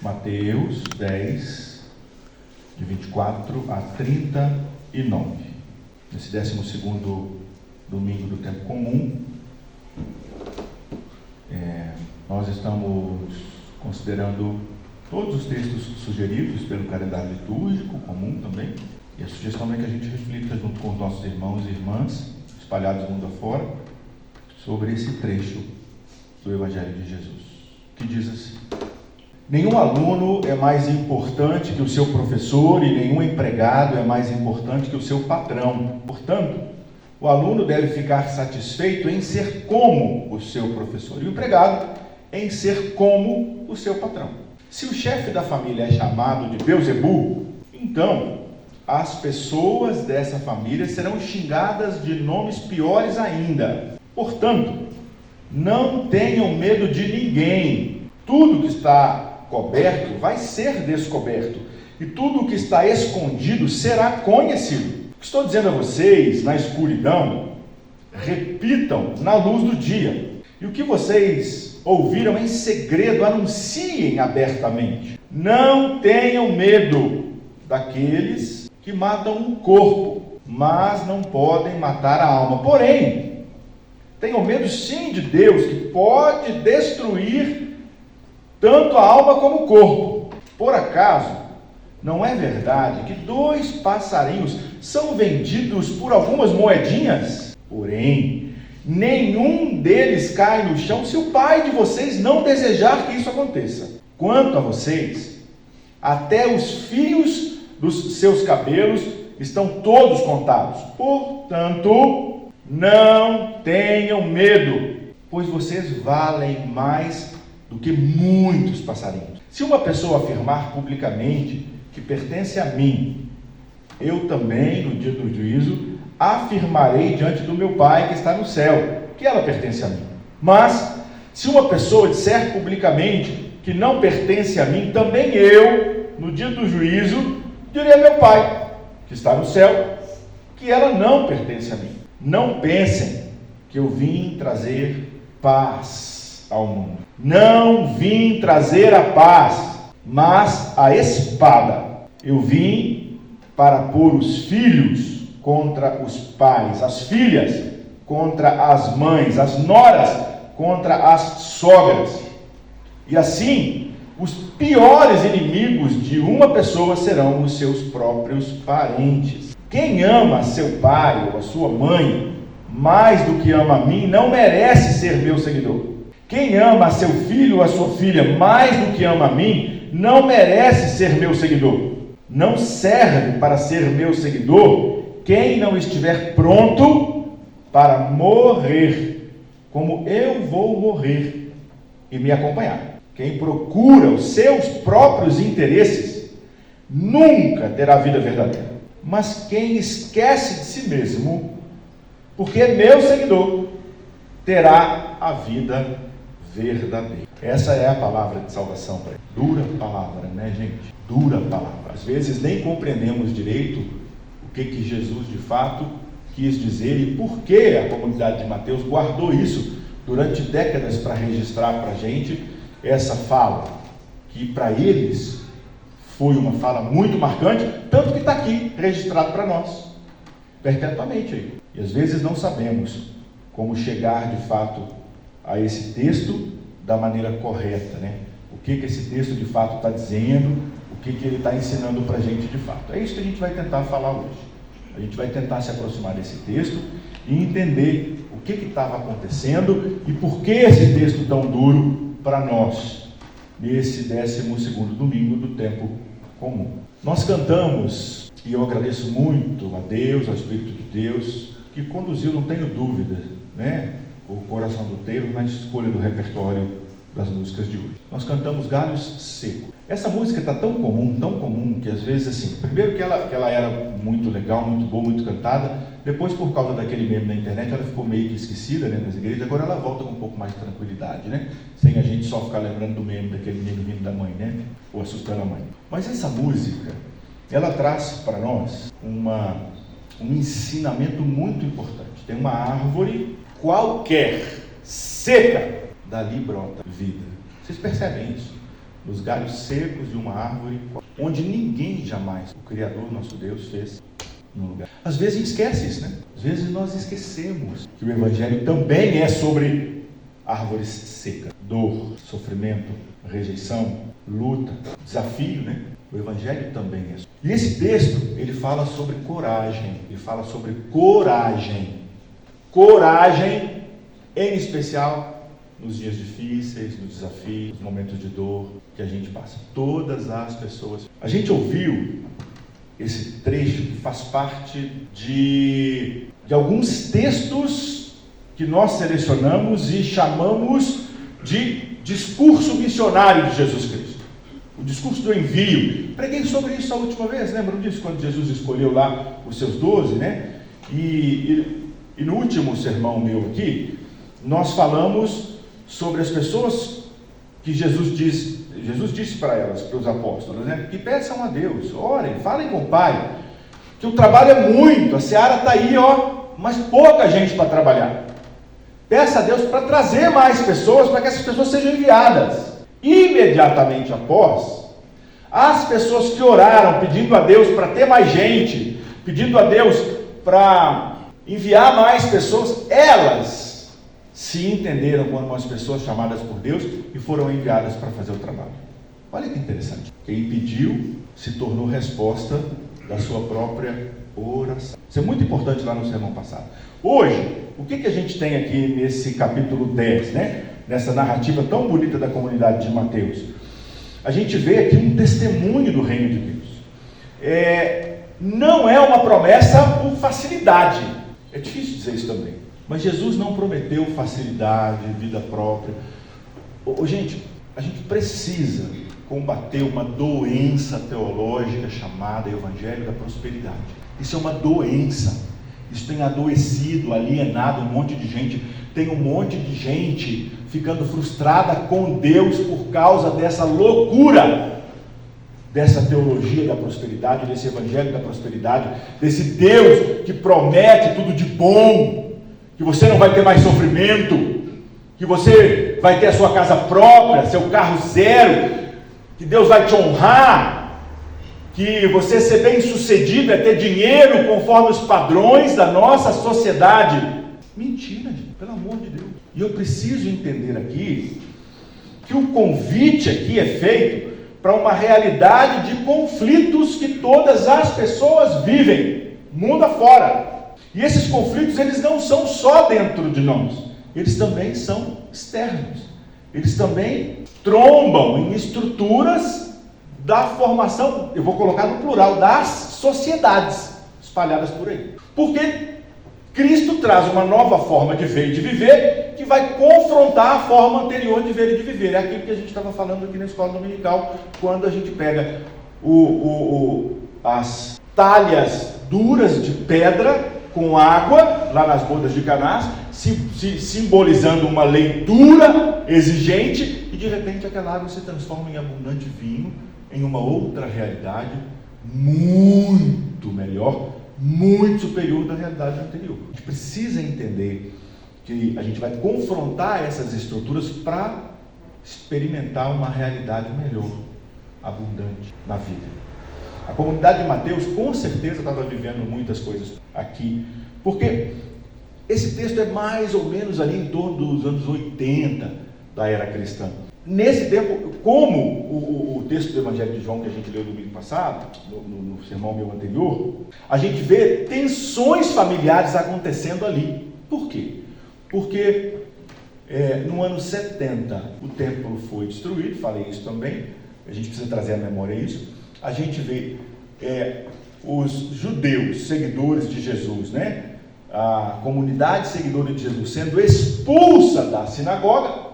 Mateus 10, de 24 a 39. Nesse 12º domingo do tempo comum, nós estamos considerando todos os textos sugeridos pelo calendário litúrgico comum também. E a sugestão é que a gente reflita junto com os nossos irmãos e irmãs, espalhados mundo afora, sobre esse trecho do Evangelho de Jesus, que diz assim: nenhum aluno é mais importante que o seu professor e nenhum empregado é mais importante que o seu patrão. Portanto, o aluno deve ficar satisfeito em ser como o seu professor e o empregado em ser como o seu patrão. Se o chefe da família é chamado de Beelzebul, então as pessoas dessa família serão xingadas de nomes piores ainda. Portanto, não tenham medo de ninguém. Tudo que está coberto vai ser descoberto, e tudo que está escondido será conhecido. O que estou dizendo a vocês na escuridão, repitam na luz do dia. E o que vocês ouviram em segredo, anunciem abertamente. Não tenham medo daqueles que matam o corpo, mas não podem matar a alma. Porém, tenham medo sim de Deus, que pode destruir tanto a alma como o corpo. Por acaso, não é verdade que 2 passarinhos são vendidos por algumas moedinhas? Porém, nenhum deles cai no chão se o Pai de vocês não desejar que isso aconteça. Quanto a vocês, até os fios dos seus cabelos estão todos contados. Portanto, não tenham medo, pois vocês valem mais do que muitos passarinhos. Se uma pessoa afirmar publicamente que pertence a mim, eu também, no dia do juízo, afirmarei diante do meu Pai que está no céu, que ela pertence a mim. Mas, se uma pessoa disser publicamente que não pertence a mim, também eu, no dia do juízo, direi a meu Pai, que está no céu, que ela não pertence a mim. Não pensem que eu vim trazer paz ao mundo. Não vim trazer a paz, mas a espada. Eu vim para pôr os filhos contra os pais, as filhas contra as mães, as noras contra as sogras. E assim, os piores inimigos de uma pessoa serão os seus próprios parentes. Quem ama seu pai ou a sua mãe mais do que ama a mim, não merece ser meu seguidor. Quem ama seu filho ou a sua filha mais do que ama a mim, não merece ser meu seguidor. Não serve para ser meu seguidor quem não estiver pronto para morrer, como eu vou morrer, e me acompanhar. Quem procura os seus próprios interesses nunca terá vida verdadeira. Mas quem esquece de si mesmo, porque é meu seguidor, terá a vida verdadeira. Essa é a palavra de salvação para ele. Dura palavra, né, gente? Dura palavra. Às vezes nem compreendemos direito o que Jesus de fato quis dizer e por que a comunidade de Mateus guardou isso durante décadas para registrar para a gente essa fala, que para eles foi uma fala muito marcante, tanto que está aqui registrado para nós, perpetuamente aí. E às vezes não sabemos como chegar de fato a esse texto da maneira correta, né? O que esse texto de fato está dizendo, o que ele está ensinando para a gente de fato. É isso que a gente vai tentar falar hoje. A gente vai tentar se aproximar desse texto e entender o que estava acontecendo e por que esse texto tão duro para nós, nesse 12º domingo do tempo comum. Nós cantamos, e eu agradeço muito a Deus, ao Espírito de Deus, que conduziu, não tenho dúvida, né, o coração do Teiro na escolha do repertório das músicas de hoje. Nós cantamos Galhos Secos. Essa música está tão comum, que às vezes assim, primeiro que ela era muito legal, muito boa, muito cantada, depois por causa daquele meme na internet, ela ficou meio que esquecida, né, nas igrejas, agora ela volta com um pouco mais de tranquilidade, né, sem a gente só ficar lembrando do meme daquele menino vindo da mãe, né, ou assustando a mãe. Mas essa música, ela traz para nós um ensinamento muito importante. Tem uma árvore qualquer, seca, dali brota vida. Vocês percebem isso? nos galhos secos de uma árvore, onde ninguém jamais, o Criador, nosso Deus, fez no lugar. Às vezes a gente esquece isso, né? Às vezes nós esquecemos que o Evangelho também é sobre árvores secas, dor, sofrimento, rejeição, luta, desafio, né? O Evangelho também é. E esse texto, ele fala sobre coragem, ele fala sobre coragem. Coragem, em especial, nos dias difíceis, nos desafios, nos momentos de dor que a gente passa. Todas as pessoas. A gente ouviu esse trecho que faz parte de alguns textos que nós selecionamos e chamamos de discurso missionário de Jesus Cristo. O discurso do envio. Preguei sobre isso a última vez, lembram disso? Quando Jesus escolheu lá os seus 12, né? E no último sermão meu aqui, nós falamos sobre as pessoas que Jesus disse para elas, para os apóstolos, né? Que peçam a Deus, orem, falem com o Pai, que o trabalho é muito, a seara está aí, mas pouca gente para trabalhar. Peça a Deus para trazer mais pessoas, para que essas pessoas sejam enviadas. Imediatamente após, as pessoas que oraram, pedindo a Deus para ter mais gente, pedindo a Deus para enviar mais pessoas, elas se entenderam como umas pessoas chamadas por Deus e foram enviadas para fazer o trabalho. Olha que interessante. Quem pediu se tornou resposta da sua própria oração. Isso é muito importante lá no sermão passado. Hoje, o que a gente tem aqui nesse capítulo 10, né? Nessa narrativa tão bonita da comunidade de Mateus? A gente vê aqui um testemunho do reino de Deus. Não é uma promessa por facilidade. É difícil dizer isso também. Mas Jesus não prometeu facilidade, vida própria. Gente, a gente precisa combater uma doença teológica chamada Evangelho da Prosperidade. Isso é uma doença. Isso tem adoecido, alienado um monte de gente. Tem um monte de gente ficando frustrada com Deus por causa dessa loucura, dessa teologia da prosperidade, desse Evangelho da Prosperidade, desse Deus que promete tudo de bom, que você não vai ter mais sofrimento, que você vai ter a sua casa própria, seu carro zero, que Deus vai te honrar, que você ser bem sucedido é ter dinheiro conforme os padrões da nossa sociedade. Mentira, gente, pelo amor de Deus. E eu preciso entender aqui que o convite aqui é feito para uma realidade de conflitos que todas as pessoas vivem, mundo afora. E esses conflitos, eles não são só dentro de nós, eles também são externos. Eles também trombam em estruturas da formação, eu vou colocar no plural, das sociedades espalhadas por aí. Porque Cristo traz uma nova forma de ver e de viver, que vai confrontar a forma anterior de ver e de viver. É aquilo que a gente estava falando aqui na escola dominical, quando a gente pega as talhas duras de pedra com água, lá nas bodas de Caná, simbolizando uma leitura exigente, e de repente aquela água se transforma em abundante vinho, em uma outra realidade muito melhor, muito superior da realidade anterior. A gente precisa entender que a gente vai confrontar essas estruturas para experimentar uma realidade melhor, abundante na vida. A comunidade de Mateus com certeza estava vivendo muitas coisas aqui, porque esse texto é mais ou menos ali em torno dos anos 80 da era cristã. Nesse tempo, como o texto do Evangelho de João que a gente leu domingo passado, no sermão meu anterior, a gente vê tensões familiares acontecendo ali. Por quê? Porque no ano 70 o templo foi destruído, falei isso também, a gente precisa trazer à memória isso. A gente vê os judeus, seguidores de Jesus, né? A comunidade seguidora de Jesus sendo expulsa da sinagoga.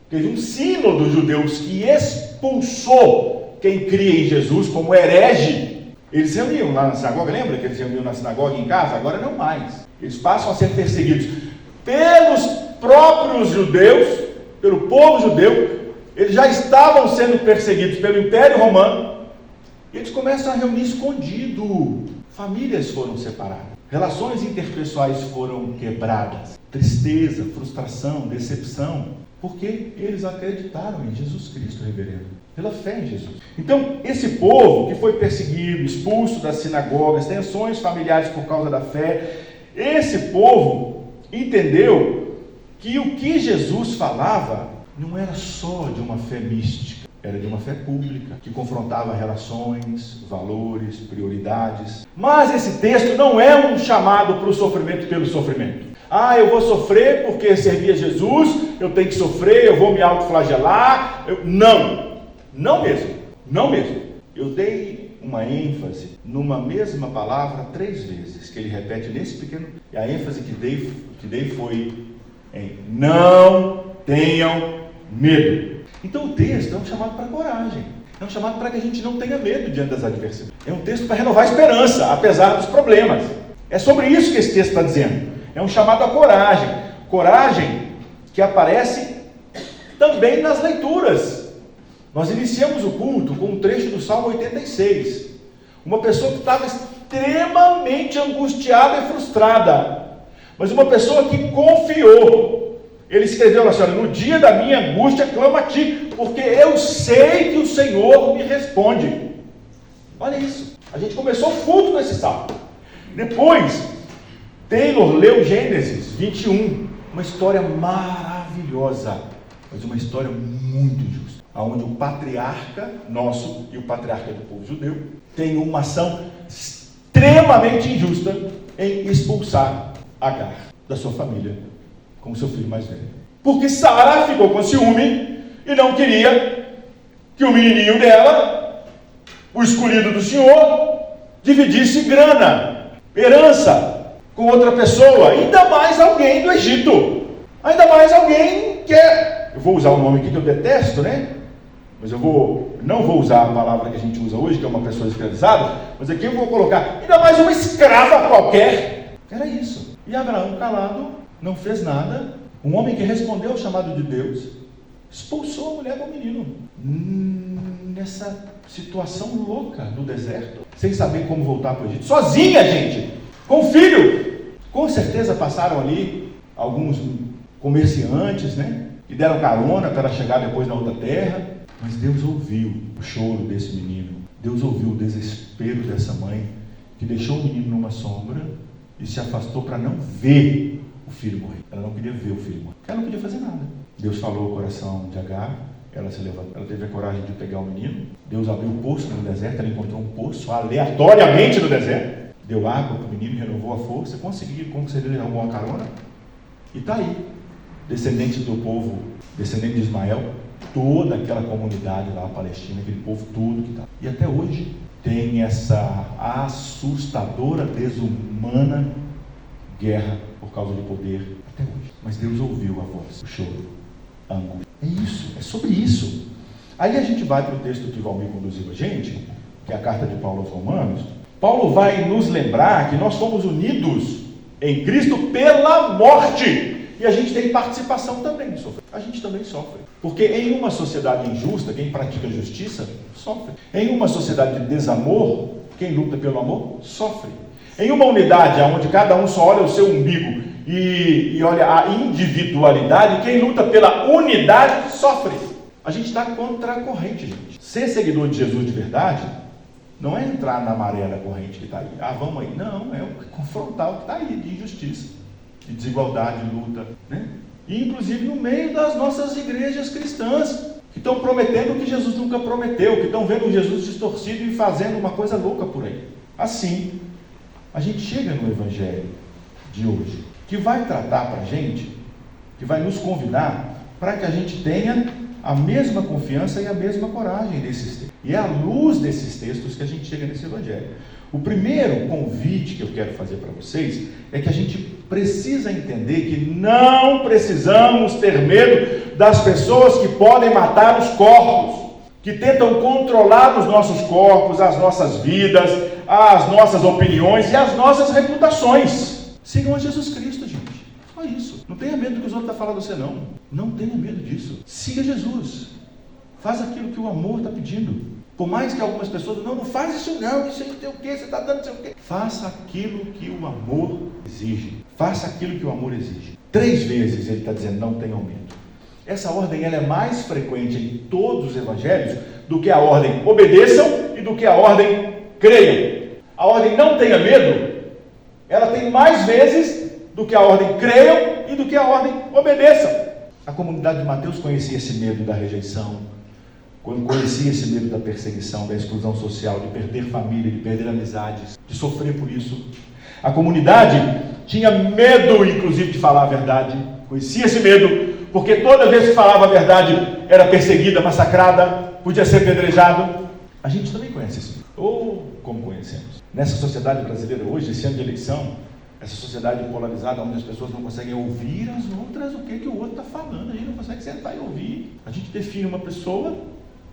Teve um sínodo dos judeus que expulsou quem cria em Jesus como herege. Eles se reuniam lá na sinagoga, lembra que eles se reuniam na sinagoga e em casa? Agora não mais. Eles passam a ser perseguidos pelos próprios judeus, pelo povo judeu. Eles já estavam sendo perseguidos pelo Império Romano. E eles começam a reunir escondido. Famílias foram separadas. Relações interpessoais foram quebradas. Tristeza, frustração, decepção. Porque eles acreditaram em Jesus Cristo, reverendo. Pela fé em Jesus. Então, esse povo que foi perseguido, expulso das sinagogas, tensões familiares por causa da fé, esse povo entendeu que o que Jesus falava não era só de uma fé mística, era de uma fé pública, que confrontava relações, valores, prioridades. Mas esse texto não é um chamado para o sofrimento pelo sofrimento. Eu vou sofrer porque servi a Jesus, eu tenho que sofrer, eu vou me autoflagelar. Não mesmo. Eu dei uma ênfase numa mesma palavra 3 vezes, que ele repete nesse pequeno... E a ênfase que dei foi em não tenham medo. Então o texto é um chamado para a coragem. É um chamado para que a gente não tenha medo diante das adversidades. É um texto para renovar a esperança, apesar dos problemas. É sobre isso que esse texto está dizendo. É um chamado à coragem. Coragem que aparece também nas leituras. Nós iniciamos o culto com um trecho do Salmo 86. Uma pessoa que estava extremamente angustiada e frustrada. Mas uma pessoa que confiou. Ele escreveu assim: no dia da minha angústia clamo a ti, porque eu sei que o Senhor me responde. Olha isso. A gente começou o culto com esse salmo. Depois, Taylor leu Gênesis 21, uma história maravilhosa, mas uma história muito injusta, onde o patriarca nosso e o patriarca do povo judeu tem uma ação extremamente injusta em expulsar Agar da sua família como seu filho mais velho. Porque Sara ficou com ciúme e não queria que o menininho dela, o escolhido do Senhor, dividisse grana, herança, com outra pessoa, ainda mais alguém do Egito, ainda mais alguém que eu vou usar um nome aqui que eu detesto, né? Mas não vou usar a palavra que a gente usa hoje, que é uma pessoa escravizada, mas aqui eu vou colocar, ainda mais uma escrava qualquer. Era isso. E Abraão, calado, não fez nada. Um homem que respondeu ao chamado de Deus, expulsou a mulher com o menino. Nessa situação louca no deserto, sem saber como voltar para o Egito, sozinha, gente, com o filho. Com certeza passaram ali alguns comerciantes, né, que deram carona para ela chegar depois na outra terra. Mas Deus ouviu o choro desse menino. Deus ouviu o desespero dessa mãe, que deixou o menino numa sombra e se afastou para não ver o filho morrer. Ela não queria ver o filho morrer. Ela não podia fazer nada. Deus falou ao coração de Agar. Ela se levantou. Ela teve a coragem de pegar o menino. Deus abriu um poço no deserto. Ela encontrou um poço aleatoriamente no deserto. Deu água para o menino, renovou a força. Conseguiu alguma carona. E está aí. Descendente do povo, descendente de Ismael. Toda aquela comunidade lá, Palestina, aquele povo todo que está. E até hoje tem essa assustadora, desumana guerra por causa de poder. Até hoje. Mas Deus ouviu a voz, o choro, a angústia. É isso, é sobre isso. Aí a gente vai para o texto que Valmir conduziu a gente, que é a carta de Paulo aos Romanos. Paulo vai nos lembrar que nós somos unidos em Cristo pela morte. E a gente tem participação também em sofrer. A gente também sofre. Porque em uma sociedade injusta, quem pratica justiça, sofre. Em uma sociedade de desamor, quem luta pelo amor, sofre. Em uma unidade onde cada um só olha o seu umbigo e olha a individualidade, quem luta pela unidade, sofre. A gente está contra a corrente, gente. Ser seguidor de Jesus de verdade não é entrar na maré da corrente que está aí. Vamos aí. Não, é confrontar o que está aí, de injustiça, de desigualdade, de luta, né? E inclusive no meio das nossas igrejas cristãs, que estão prometendo o que Jesus nunca prometeu, que estão vendo Jesus distorcido e fazendo uma coisa louca por aí. Assim, a gente chega no Evangelho de hoje, que vai tratar para a gente, que vai nos convidar para que a gente tenha a mesma confiança e a mesma coragem desses textos. E é à luz desses textos que a gente chega nesse Evangelho. O primeiro convite que eu quero fazer para vocês é que a gente precisa entender que não precisamos ter medo das pessoas que podem matar os corpos, que tentam controlar os nossos corpos, as nossas vidas, as nossas opiniões e as nossas reputações. Sigam a Jesus Cristo, gente. Só isso. Não tenha medo do que os outros estão falando a você, não. Não tenha medo disso. Siga Jesus. Faz aquilo que o amor está pedindo. Por mais que algumas pessoas, não faz isso não, isso aí tem o quê, você está dando isso o quê. Faça aquilo que o amor exige. Faça aquilo que o amor exige. 3 vezes ele está dizendo, não tenham medo. Essa ordem ela é mais frequente em todos os evangelhos do que a ordem obedeçam e do que a ordem creiam. A ordem não tenha medo, ela tem mais vezes do que a ordem creiam e do que a ordem obedeçam. A comunidade de Mateus conhecia esse medo da rejeição, conhecia esse medo da perseguição, da exclusão social, de perder família, de perder amizades, de sofrer por isso. A comunidade tinha medo, inclusive, de falar a verdade, conhecia esse medo, porque toda vez que falava a verdade era perseguida, massacrada, podia ser apedrejado. A gente também conhece isso. Ou como conhecemos. Nessa sociedade brasileira hoje, esse ano de eleição, essa sociedade polarizada, onde as pessoas não conseguem ouvir as outras, o que o outro está falando, a gente não consegue sentar e ouvir. A gente define uma pessoa,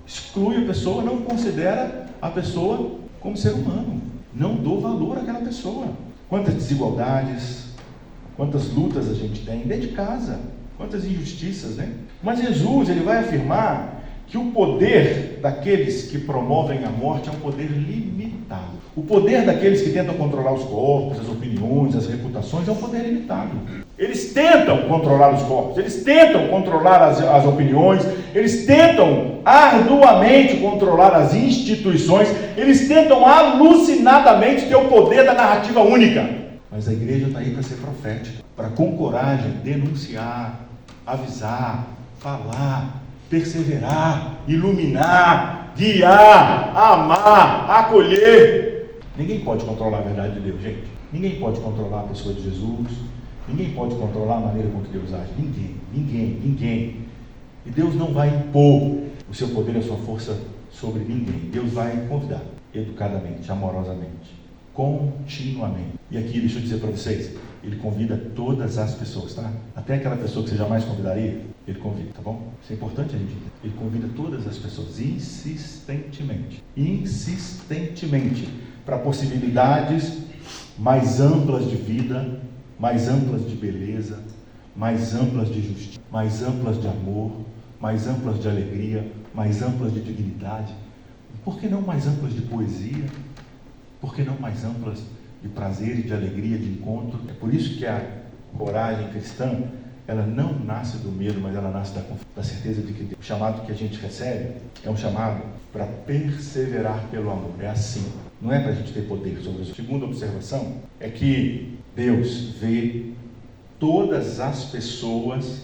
exclui a pessoa, não considera a pessoa como ser humano. Não dou valor àquela pessoa. Quantas desigualdades, quantas lutas a gente tem dentro de casa, quantas injustiças, né? Mas Jesus, ele vai afirmar que o poder daqueles que promovem a morte é um poder limitado. O poder daqueles que tentam controlar os corpos, as opiniões, as reputações, é um poder limitado. Eles tentam controlar os corpos, eles tentam controlar as opiniões, eles tentam arduamente controlar as instituições, eles tentam alucinadamente ter o poder da narrativa única. Mas a igreja está aí para ser profética, para com coragem denunciar, avisar, falar, perseverar, iluminar, guiar, amar, acolher. Ninguém pode controlar a verdade de Deus, gente. Ninguém pode controlar a pessoa de Jesus. Ninguém pode controlar a maneira com que Deus age. Ninguém. E Deus não vai impor o seu poder e a sua força sobre ninguém. Deus vai convidar, educadamente, amorosamente, continuamente. E aqui, deixa eu dizer para vocês, Ele convida todas as pessoas, tá? Até aquela pessoa que você jamais convidaria, Ele convida, tá bom? Isso é importante a gente entender. Ele convida todas as pessoas, insistentemente, para possibilidades mais amplas de vida, mais amplas de beleza, mais amplas de justiça, mais amplas de amor, mais amplas de alegria, mais amplas de dignidade. Por que não mais amplas de poesia? Por que não mais amplas de prazer e de alegria, de encontro? É por isso que a coragem cristã, ela não nasce do medo, mas ela nasce da certeza de que o chamado que a gente recebe é um chamado para perseverar pelo amor. É assim, não é para a gente ter poder sobre isso. A segunda observação é que Deus vê todas as pessoas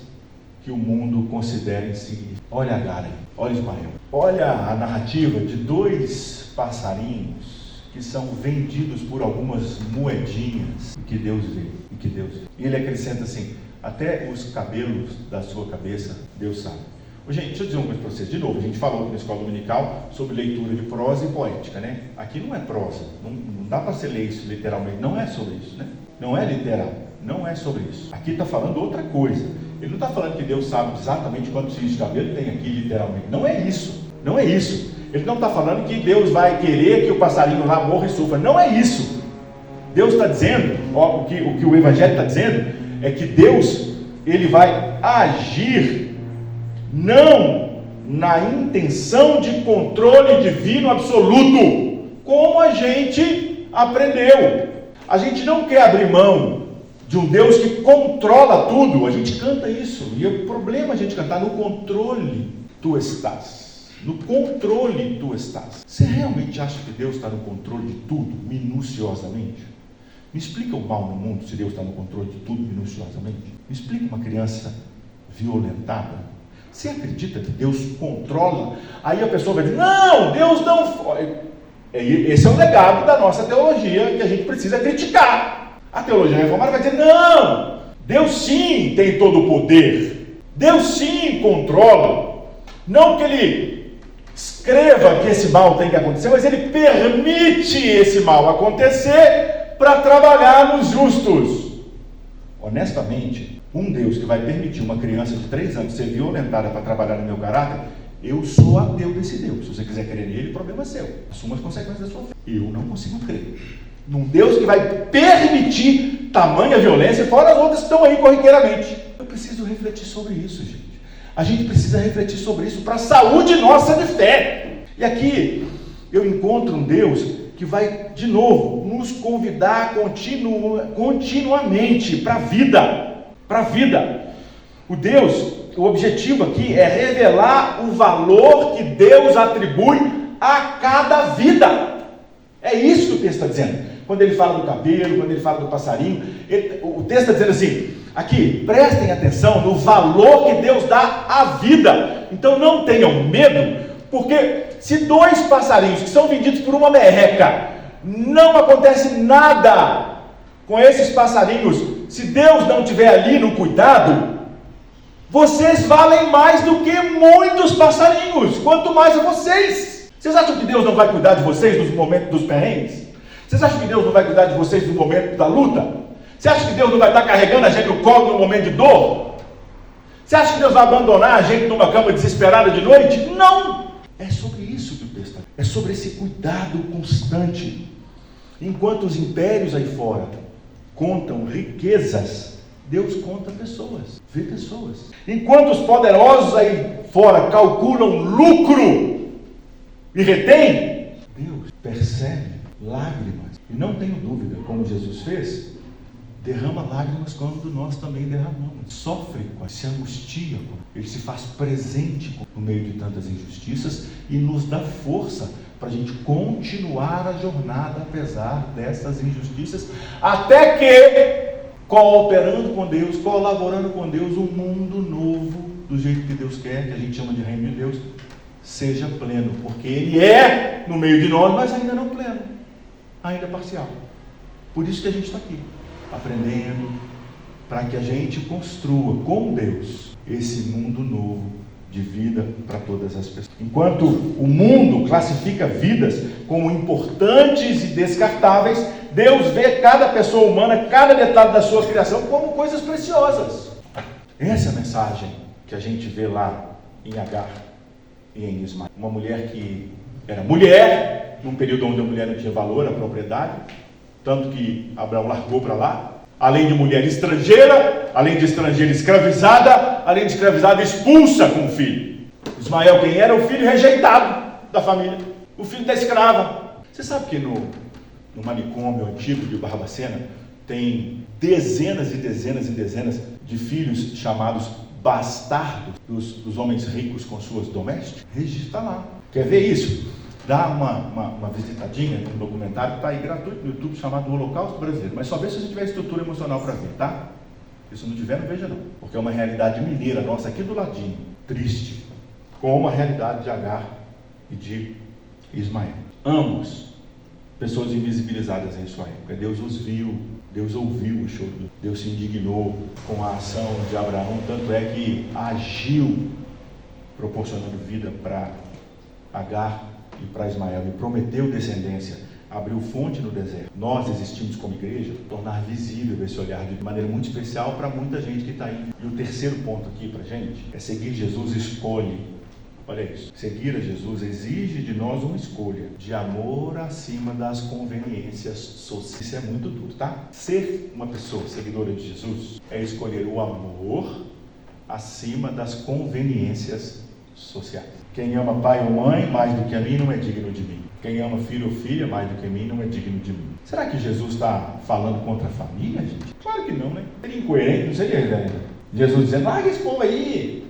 que o mundo considera insignificantes. Olha Agar, olha Ismael, olha a narrativa de 2 passarinhos que são vendidos por algumas moedinhas, e que Deus vê. E ele acrescenta assim: até os cabelos da sua cabeça Deus sabe. Gente, deixa eu dizer uma coisa para vocês. De novo, a gente falou aqui na escola dominical sobre leitura de prosa e poética, né? Aqui não é prosa, não dá para você ler isso literalmente, não é sobre isso, né? Não é literal, não é sobre isso. Aqui está falando outra coisa. Ele não está falando que Deus sabe exatamente quantos fios de cabelo tem aqui literalmente. Não é isso. Ele não está falando que Deus vai querer que o passarinho lá morra e sofra. Não é isso. Deus está dizendo, o que o Evangelho está dizendo, é que Deus, ele vai agir não na intenção de controle divino absoluto, como a gente aprendeu. A gente não quer abrir mão de um Deus que controla tudo. A gente canta isso, e o problema é a gente cantar: no controle tu estás. No controle tu estás. Você realmente acha que Deus está no controle de tudo, minuciosamente? Me explica o mal no mundo se Deus está no controle de tudo minuciosamente. Me explica uma criança violentada. Você acredita que Deus controla? Aí a pessoa vai dizer: não, Deus não... Esse é o legado da nossa teologia que a gente precisa criticar. A teologia reformada vai dizer: não, Deus sim tem todo o poder, Deus sim controla. Não que Ele escreva que esse mal tem que acontecer, mas Ele permite esse mal acontecer para trabalhar nos justos. Honestamente, um Deus que vai permitir uma criança de 3 anos ser violentada para trabalhar no meu caráter, eu sou ateu desse Deus. Se você quiser crer nele, o problema é seu. Assuma as consequências da sua fé. Eu não consigo crer num Deus que vai permitir tamanha violência, fora as outras que estão aí corriqueiramente. Eu preciso refletir sobre isso, gente. A gente precisa refletir sobre isso para a saúde nossa de fé. E aqui eu encontro um Deus que vai, de novo, nos convidar continuamente para a vida. O Deus o objetivo aqui é revelar o valor que Deus atribui a cada vida. É isso que o texto está dizendo. Quando ele fala do cabelo, quando ele fala do passarinho, o texto está dizendo assim, aqui, prestem atenção no valor que Deus dá à vida. Então não tenham medo, porque se 2 passarinhos que são vendidos por uma merreca, não acontece nada com esses passarinhos, se Deus não estiver ali no cuidado, vocês valem mais do que muitos passarinhos, quanto mais a vocês. Vocês acham que Deus não vai cuidar de vocês nos momentos dos perrengues? Vocês acham que Deus não vai cuidar de vocês no momento da luta? Você acha que Deus não vai estar carregando a gente no colo no momento de dor? Você acha que Deus vai abandonar a gente numa cama desesperada de noite? Não! É sobre isso que o texto está. É sobre esse cuidado constante. Enquanto os impérios aí fora contam riquezas, Deus conta pessoas, vê pessoas. Enquanto os poderosos aí fora calculam lucro e retém, Deus percebe lágrimas. E não tenho dúvida, como Jesus fez, derrama lágrimas quando nós também derramamos. Sofre, se angustia, ele se faz presente no meio de tantas injustiças e nos dá força para a gente continuar a jornada apesar dessas injustiças, até que, cooperando com Deus, colaborando com Deus, um mundo novo, do jeito que Deus quer, que a gente chama de reino de Deus, seja pleno, porque ele é no meio de nós, mas ainda não pleno, ainda parcial. Por isso que a gente está aqui, aprendendo, para que a gente construa com Deus esse mundo novo de vida para todas as pessoas. Enquanto o mundo classifica vidas como importantes e descartáveis, Deus vê cada pessoa humana, cada detalhe da sua criação como coisas preciosas. Essa é a mensagem que a gente vê lá em Agar e em Ismael. Uma mulher que era mulher, num período onde a mulher não tinha valor, a propriedade, tanto que Abraão largou para lá. Além de mulher estrangeira, além de estrangeira escravizada, além de escravizada expulsa com o filho. Ismael quem era? O filho rejeitado da família, o filho da escrava. Você sabe que no manicômio antigo de Barbacena tem dezenas e dezenas e dezenas de filhos chamados bastardos dos homens ricos com suas domésticas? Registro está lá. Quer ver isso? Dá uma visitadinha no documentário que está aí gratuito no YouTube, chamado O Holocausto Brasileiro. Mas só vê se você tiver estrutura emocional para ver, tá? Se não tiver, não veja não. Porque é uma realidade mineira nossa aqui do ladinho, triste, como a realidade de Agar e de Ismael. Ambos, pessoas invisibilizadas em sua época. Deus os viu, Deus ouviu o choro, Deus se indignou com a ação de Abraão, tanto é que agiu proporcionando vida para Agar e para Ismael, e prometeu descendência, abriu fonte no deserto. Nós existimos como igreja, tornar visível esse olhar de maneira muito especial para muita gente que está aí. E o terceiro ponto aqui para a gente é seguir Jesus escolhe. Olha isso, seguir a Jesus exige de nós uma escolha de amor acima das conveniências sociais. Isso é muito duro, tá? Ser uma pessoa seguidora de Jesus é escolher o amor acima das conveniências sociais. Quem ama pai ou mãe mais do que a mim não é digno de mim. Quem ama filho ou filha mais do que a mim não é digno de mim. Será que Jesus está falando contra a família, gente? Claro que não, né? Seria incoerente, não seria, né? Jesus dizendo, larga esse povo aí.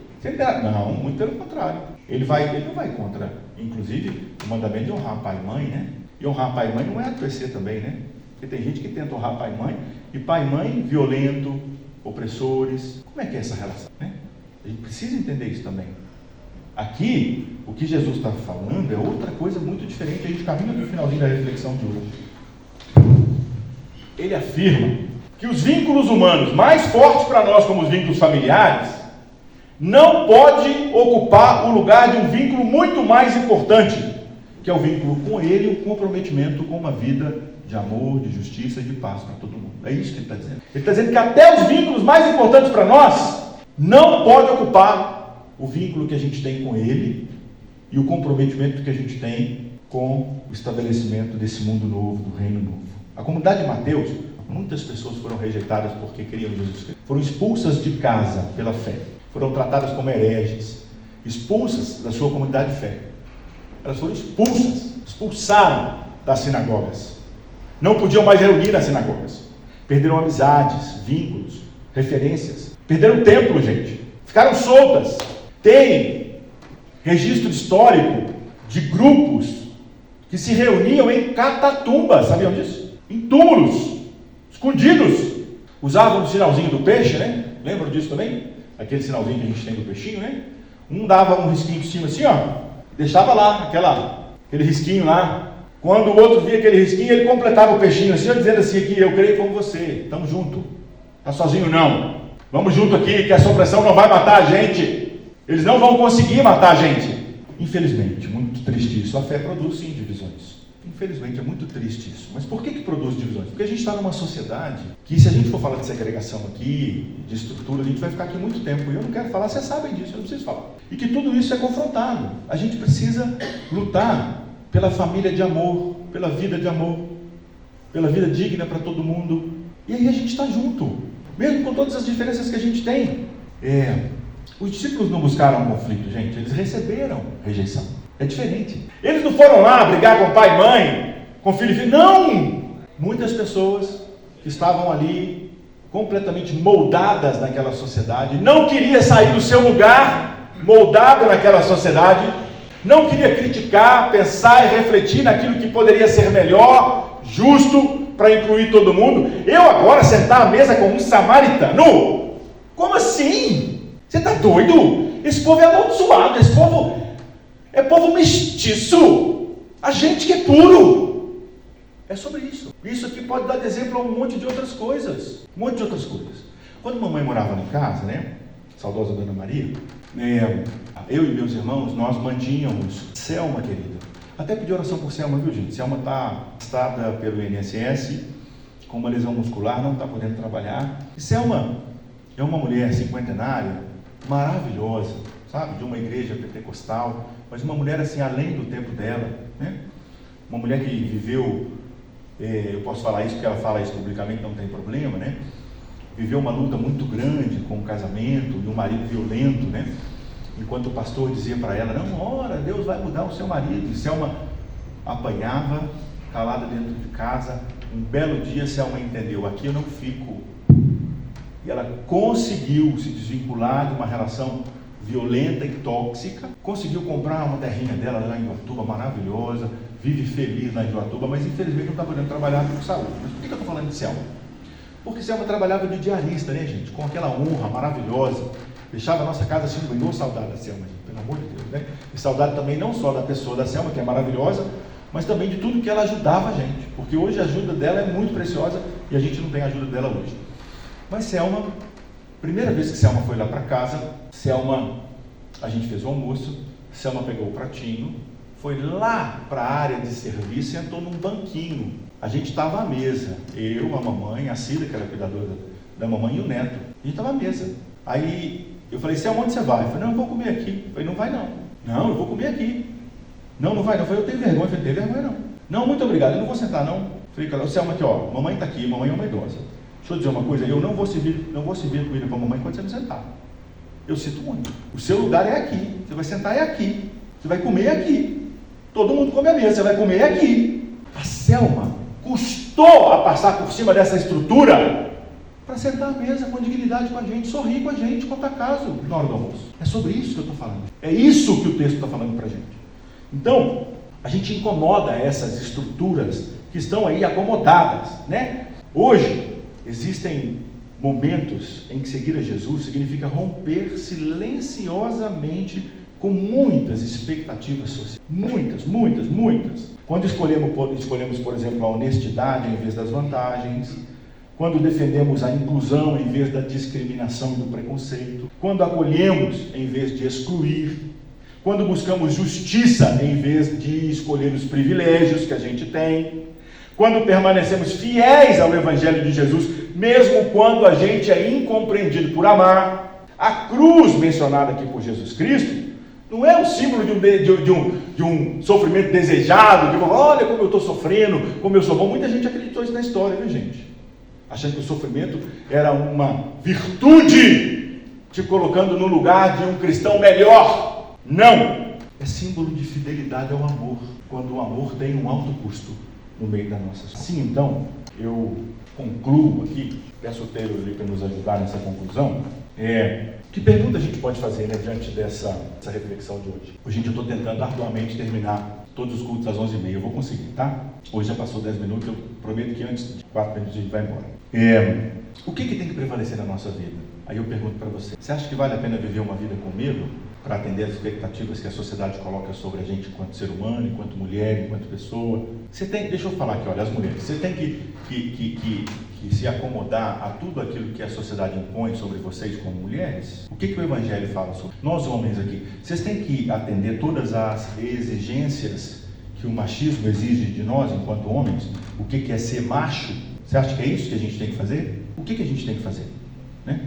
Não, muito pelo contrário. Ele não vai contra, inclusive, o mandamento de honrar pai e mãe, né? E honrar pai e mãe não é adoecer também, né? Porque tem gente que tenta honrar pai e mãe, e pai e mãe violento, opressores. Como é que é essa relação, né? A gente precisa entender isso também. Aqui, o que Jesus está falando é outra coisa muito diferente. A gente caminha no finalzinho da reflexão de hoje. Ele afirma que os vínculos humanos mais fortes para nós, como os vínculos familiares, não pode ocupar o lugar de um vínculo muito mais importante, que é o vínculo com Ele e o comprometimento com uma vida de amor, de justiça e de paz para todo mundo. É isso que ele está dizendo. Ele está dizendo que até os vínculos mais importantes para nós não pode ocupar o vínculo que a gente tem com Ele e o comprometimento que a gente tem com o estabelecimento desse mundo novo, do reino novo. A comunidade de Mateus, muitas pessoas foram rejeitadas porque criam Jesus Cristo. Foram expulsas de casa pela fé. Foram tratadas como hereges, expulsas da sua comunidade de fé. Elas foram expulsaram das sinagogas. Não podiam mais reunir nas sinagogas. Perderam amizades, vínculos, referências. Perderam o templo, gente. ficaram soltas. Tem registro histórico de grupos que se reuniam em catatumbas, sabiam disso? Em túmulos, escondidos. Usavam o sinalzinho do peixe, né? Lembram disso também? Aquele sinalzinho que a gente tem do peixinho, né? Um dava um risquinho de cima assim, ó, deixava lá, aquele risquinho lá. Quando o outro via aquele risquinho, ele completava o peixinho assim, ó, dizendo assim aqui, eu creio como você, estamos juntos. Tá sozinho não. Vamos junto aqui, que essa opressão não vai matar a gente. Eles não vão conseguir matar a gente. Infelizmente, muito triste isso. A fé produz sim divisões. Infelizmente é muito triste isso. Mas por que produz divisões? Porque a gente está numa sociedade que, se a gente for falar de segregação aqui, de estrutura, a gente vai ficar aqui muito tempo. E eu não quero falar, vocês sabem disso, eu não preciso falar. E que tudo isso é confrontado. A gente precisa lutar pela família de amor, pela vida de amor, pela vida digna para todo mundo. E aí a gente está junto, mesmo com todas as diferenças que a gente tem. Os discípulos não buscaram conflito, gente, eles receberam rejeição. É diferente. Eles não foram lá brigar com pai e mãe, com filho e filho. Não! Muitas pessoas que estavam ali completamente moldadas naquela sociedade, não queria sair do seu lugar, moldado naquela sociedade, não queria criticar, pensar e refletir naquilo que poderia ser melhor, justo, para incluir todo mundo. Eu agora sentar à mesa com um samaritano? Como assim? Você está doido? Esse povo é amaldiçoado, esse povo é povo mestiço, a gente que é puro. É sobre isso. Isso aqui pode dar de exemplo a um monte de outras coisas. Quando mamãe morava lá em casa, né? Saudosa Dona Maria, eu e meus irmãos, nós mantínhamos Selma, querida. Até pedi oração por Selma, viu, gente? Selma está afastada pelo INSS, com uma lesão muscular, não está podendo trabalhar. E Selma é uma mulher cinquentenária, maravilhosa, sabe? De uma igreja pentecostal, mas uma mulher assim, além do tempo dela, né? Uma mulher que viveu, eu posso falar isso porque ela fala isso publicamente, não tem problema, né? Viveu uma luta muito grande com o casamento e um marido violento, né? Enquanto o pastor dizia para ela, não, ora, Deus vai mudar o seu marido. E Selma apanhava, calada dentro de casa. Um belo dia, Selma entendeu, aqui eu não fico. E ela conseguiu se desvincular de uma relação violenta e tóxica. Conseguiu comprar uma terrinha dela lá em Iguatuba, maravilhosa. Vive feliz lá em Iguatuba, mas infelizmente não está podendo trabalhar por saúde. Mas por que eu estou falando de Selma? Porque Selma trabalhava de diarista, né, gente? Com aquela honra maravilhosa. Deixava a nossa casa assim, eu saudade da Selma, gente, pelo amor de Deus, né? E saudade também não só da pessoa da Selma, que é maravilhosa, mas também de tudo que ela ajudava a gente. Porque hoje a ajuda dela é muito preciosa e a gente não tem a ajuda dela hoje. Mas Selma, primeira vez que Selma foi lá para casa, a gente fez o almoço, Selma pegou o pratinho, foi lá para a área de serviço e sentou num banquinho. A gente estava à mesa, eu, a mamãe, a Cida, que era a cuidadora da mamãe, e o neto. A gente estava à mesa. Aí eu falei, Selma, onde você vai? Eu falei, não, eu vou comer aqui. Eu falei, não vai não. Não, eu vou comer aqui. Não, não vai não. Eu falei, eu tenho vergonha. Eu falei, tem vergonha não. Não, muito obrigado, eu não vou sentar não. Eu falei, Selma, aqui ó, mamãe está aqui, mamãe é uma idosa. Deixa eu dizer uma coisa, eu não vou servir comida para a mamãe quando você não sentar. Eu sinto muito. O seu lugar é aqui, você vai sentar é aqui, você vai comer aqui. Todo mundo come à mesa, você vai comer aqui. A Selma custou a passar por cima dessa estrutura para sentar à mesa com dignidade com a gente, sorrir com a gente, contar caso na hora do almoço. É sobre isso que eu estou falando. É isso que o texto está falando para a gente. Então, a gente incomoda essas estruturas que estão aí acomodadas, né? Hoje, existem momentos em que seguir a Jesus significa romper silenciosamente com muitas expectativas sociais. Muitas. Quando escolhemos, por exemplo, a honestidade em vez das vantagens, quando defendemos a inclusão em vez da discriminação e do preconceito, quando acolhemos em vez de excluir, quando buscamos justiça em vez de escolher os privilégios que a gente tem, quando permanecemos fiéis ao Evangelho de Jesus, mesmo quando a gente é incompreendido por amar. A cruz mencionada aqui por Jesus Cristo não é um símbolo de um sofrimento desejado, de olha como eu estou sofrendo, como eu sou bom. Muita gente acreditou isso na história, viu gente? Achando que o sofrimento era uma virtude, te colocando no lugar de um cristão melhor. Não! É símbolo de fidelidade ao amor, quando o amor tem um alto custo no meio da nossa vida. Assim, então, eu concluo aqui, peço o Taylor para nos ajudar nessa conclusão, Que pergunta a gente pode fazer, né, diante dessa reflexão de hoje? Hoje eu estou tentando arduamente terminar todos os cultos às 11h30. Eu vou conseguir, tá? Hoje já passou 10 minutos, eu prometo que antes de 4 minutos a gente vai embora. O que tem que prevalecer na nossa vida? Aí eu pergunto para você: você acha que vale a pena viver uma vida com medo para atender às expectativas que a sociedade coloca sobre a gente enquanto ser humano, enquanto mulher, enquanto pessoa? Deixa eu falar aqui, olha, as mulheres, você tem que se acomodar a tudo aquilo que a sociedade impõe sobre vocês como mulheres? O que o Evangelho fala sobre nós homens aqui? Vocês têm que atender todas as exigências que o machismo exige de nós enquanto homens? O que é ser macho? Você acha que é isso que a gente tem que fazer? O que a gente tem que fazer, né?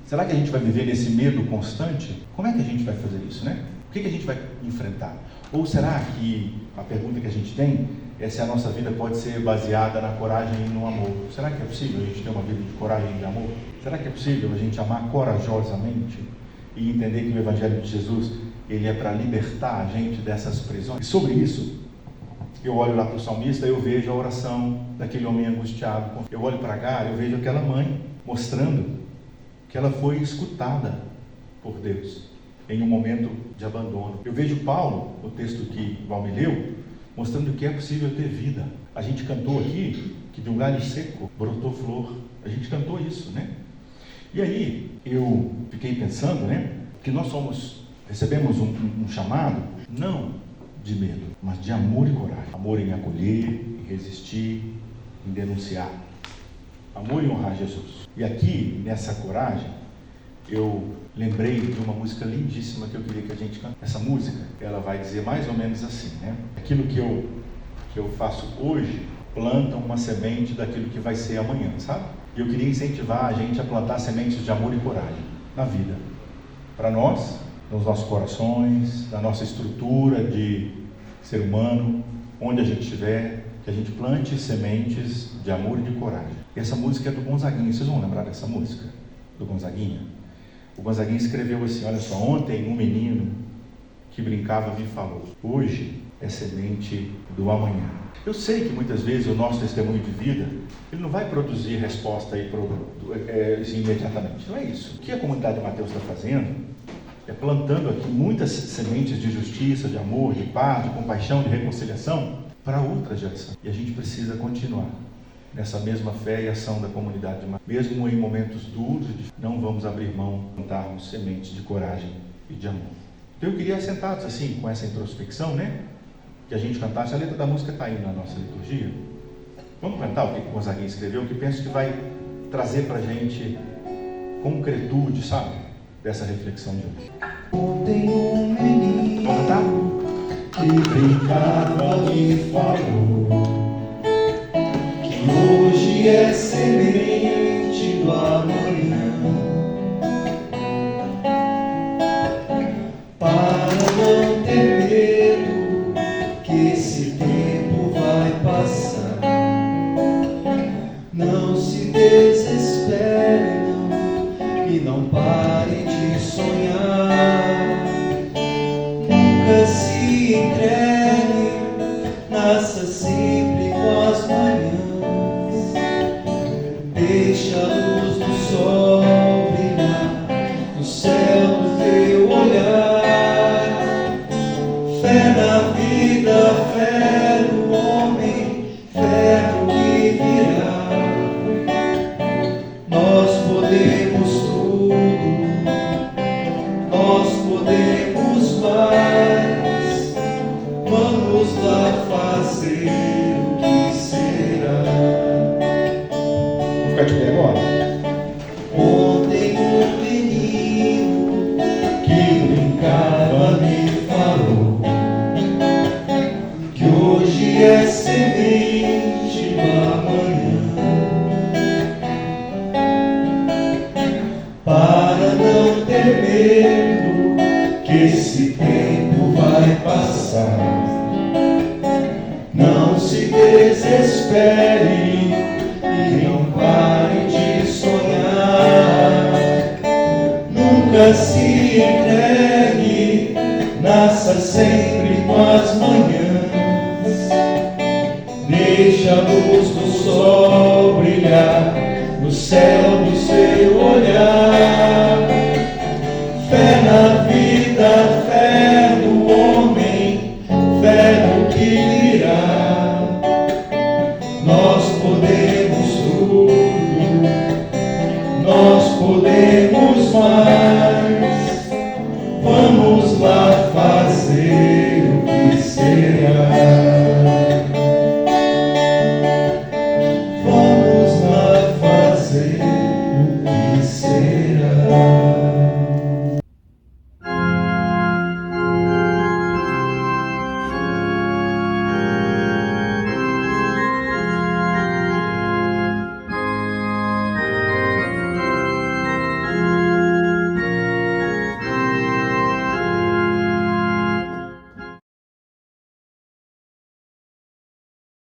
Será que a gente vai viver nesse medo constante? Como é que a gente vai fazer isso, né? O que a gente vai enfrentar? Ou será que a pergunta que a gente tem é se a nossa vida pode ser baseada na coragem e no amor? Será que é possível a gente ter uma vida de coragem e de amor? Será que é possível a gente amar corajosamente e entender que o Evangelho de Jesus, ele é para libertar a gente dessas prisões? E sobre isso, eu olho lá para o salmista e eu vejo a oração daquele homem angustiado. Eu olho para Agar e eu vejo aquela mãe mostrando que ela foi escutada por Deus em um momento de abandono. Eu vejo Paulo, o texto que Valmir leu, mostrando que é possível ter vida. A gente cantou aqui que de um galho seco brotou flor. A gente cantou isso, né? E aí eu fiquei pensando, né, que nós recebemos um chamado, não de medo, mas de amor e coragem. Amor em acolher, em resistir, em denunciar. Amor em honrar Jesus. E aqui, nessa coragem, eu lembrei de uma música lindíssima que eu queria que a gente cantasse. Essa música, ela vai dizer mais ou menos assim, né? Aquilo que eu faço hoje, planta uma semente daquilo que vai ser amanhã, sabe? E eu queria incentivar a gente a plantar sementes de amor e coragem na vida. Para nós, nos nossos corações, na nossa estrutura de ser humano, onde a gente estiver, que a gente plante sementes de amor e de coragem. E essa música é do Gonzaguinha. Vocês vão lembrar dessa música? Do Gonzaguinha? O Gonzaguinha escreveu assim: olha só, ontem um menino que brincava me falou, hoje é semente do amanhã. Eu sei que muitas vezes o nosso testemunho de vida, ele não vai produzir resposta aí imediatamente. Não é isso. O que a comunidade de Mateus está fazendo é plantando aqui muitas sementes de justiça, de amor, de paz, de compaixão, de reconciliação para outra geração. E a gente precisa continuar nessa mesma fé e ação da comunidade. Mesmo em momentos duros, não vamos abrir mão de plantarmos sementes de coragem e de amor. Então eu queria, sentados assim, com essa introspecção, né, que a gente cantasse. A letra da música está aí na nossa liturgia. Vamos cantar o que o Gonzaguinha escreveu, que penso que vai trazer para a gente concretude, sabe, dessa reflexão de hoje. Ontem um menino Vamos cantar? que brincava me falou que hoje é semente do amanhã. Para não ter medo que esse tempo vai passar, não se desespere não, e não pare de sonhar. Nunca se entregue, nasça sempre com as manhãs. Deixa a luz do sol brilhar no céu do teu olhar. Fé na vida, fé no homem, fé no que virá. Nós podemos tudo, nós podemos mais. Vamos lá fazer o que será. Vamos ficar de pé agora? Ontem um menino que brincava me falou que hoje é semente do amanhã. Para não ter medo que esse tempo vai passar, não se desespere e não pare de sonhar. Nunca se entregue, nasça sempre com as manhãs. Deixa a luz do sol brilhar no céu do seu olhar.